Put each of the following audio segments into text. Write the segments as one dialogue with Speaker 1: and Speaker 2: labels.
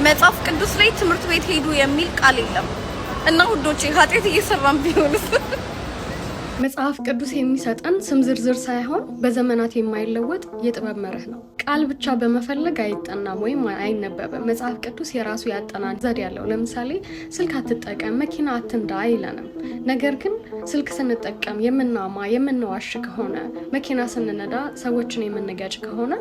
Speaker 1: መጽሐፍ ቅዱስ ላይ ትምህርት ቤት ሄዱ የሚል ቃል የለም እና ውዶቼ ኃጢአት እየሰራን ቢሆንስ?
Speaker 2: መጽሐፍ ቅዱስ የሚሰጠን ስም ዝርዝር ሳይሆን በዘመናት የማይለወጥ የጥበብ መርህ ነው። ቃል ብቻ በመፈለግ አይጠናም ወይም አይነበብም። መጽሐፍ ቅዱስ የራሱ ያጠናን ዘዴ ያለው። ለምሳሌ ስልክ አትጠቀም፣ መኪና አትንዳ አይለንም። ነገር ግን ስልክ ስንጠቀም የምንዋሽ ከሆነ፣ መኪና ስንነዳ ሰዎችን የምንገጭ ከሆነ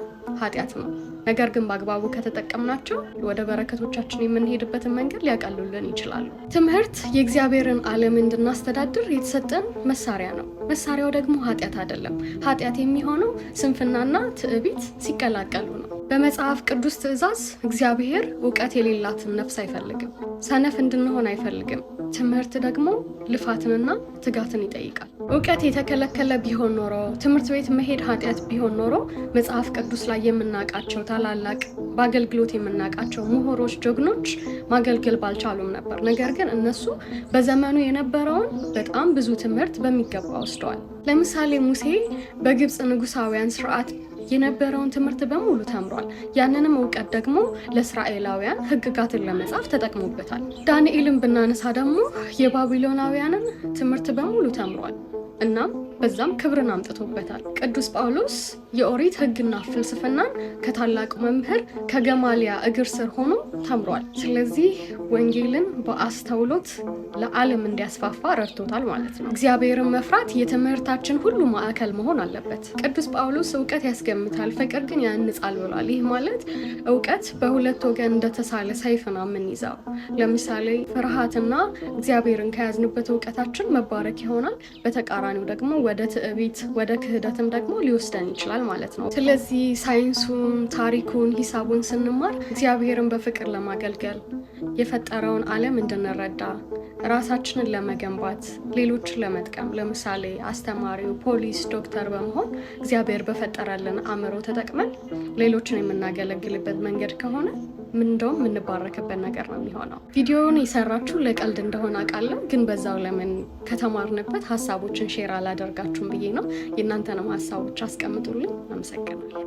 Speaker 2: ኃጢአት ነው። ነገር ግን በአግባቡ ከተጠቀምናቸው ወደ በረከቶቻችን የምንሄድበትን መንገድ ሊያቀሉልን ይችላሉ። ትምህርት የእግዚአብሔርን ዓለም እንድናስተዳድር የተሰጠን መሳሪያ ነው። መሳሪያው ደግሞ ኃጢአት አይደለም። ኃጢአት የሚሆነው ስንፍናና ትዕቢት ሲቀላቀሉ ነው። በመጽሐፍ ቅዱስ ትእዛዝ እግዚአብሔር እውቀት የሌላትን ነፍስ አይፈልግም። ሰነፍ እንድንሆን አይፈልግም። ትምህርት ደግሞ ልፋትንና ትጋትን ይጠይቃል። እውቀት የተከለከለ ቢሆን ኖሮ፣ ትምህርት ቤት መሄድ ኃጢአት ቢሆን ኖሮ መጽሐፍ ቅዱስ ላይ የምናውቃቸው ታላላቅ በአገልግሎት የምናውቃቸው ምሁሮች፣ ጀግኖች ማገልገል ባልቻሉም ነበር። ነገር ግን እነሱ በዘመኑ የነበረውን በጣም ብዙ ትምህርት በሚገባ ወስደዋል። ለምሳሌ ሙሴ በግብፅ ንጉሳውያን ስርዓት የነበረውን ትምህርት በሙሉ ተምሯል። ያንንም እውቀት ደግሞ ለእስራኤላውያን ሕግጋትን ለመጻፍ ተጠቅሞበታል። ዳንኤልን ብናነሳ ደግሞ የባቢሎናውያንን ትምህርት በሙሉ ተምሯል። እናም በዛም ክብርን አምጥቶበታል። ቅዱስ ጳውሎስ የኦሪት ሕግና ፍልስፍናን ከታላቁ መምህር ከገማሊያ እግር ስር ሆኖ ተምሯል። ስለዚህ ወንጌልን በአስተውሎት ለዓለም እንዲያስፋፋ ረድቶታል ማለት ነው። እግዚአብሔርን መፍራት የትምህርታችን ሁሉ ማዕከል መሆን አለበት። ቅዱስ ጳውሎስ እውቀት ያስገምታል፣ ፍቅር ግን ያንጻል ብሏል። ይህ ማለት እውቀት በሁለት ወገን እንደተሳለ ሰይፍ ነው የምንይዘው። ለምሳሌ ፍርሃትና እግዚአብሔርን ከያዝንበት እውቀታችን መባረክ ይሆናል። በተቃራኒው ደግሞ ወደ ትዕቢት፣ ወደ ክህደትም ደግሞ ሊወስደን ይችላል ማለት ነው። ስለዚህ ሳይንሱን፣ ታሪኩን፣ ሂሳቡን ስንማር እግዚአብሔርን በፍቅር ለማገልገል የፈጠረውን ዓለም እንድንረዳ ራሳችንን ለመገንባት ሌሎችን ለመጥቀም ለምሳሌ አስተማሪው፣ ፖሊስ፣ ዶክተር በመሆን እግዚአብሔር በፈጠረልን አእምሮ ተጠቅመን ሌሎችን የምናገለግልበት መንገድ ከሆነ እንደውም የምንባረክበት ነገር ነው የሚሆነው። ቪዲዮውን የሰራችሁ ለቀልድ እንደሆነ አውቃለሁ፣ ግን በዛው ለምን ከተማርንበት ሀሳቦችን ሼር አላደርጋችሁም ብዬ ነው። የእናንተንም ሀሳቦች አስቀምጡልኝ። አመሰግናለሁ።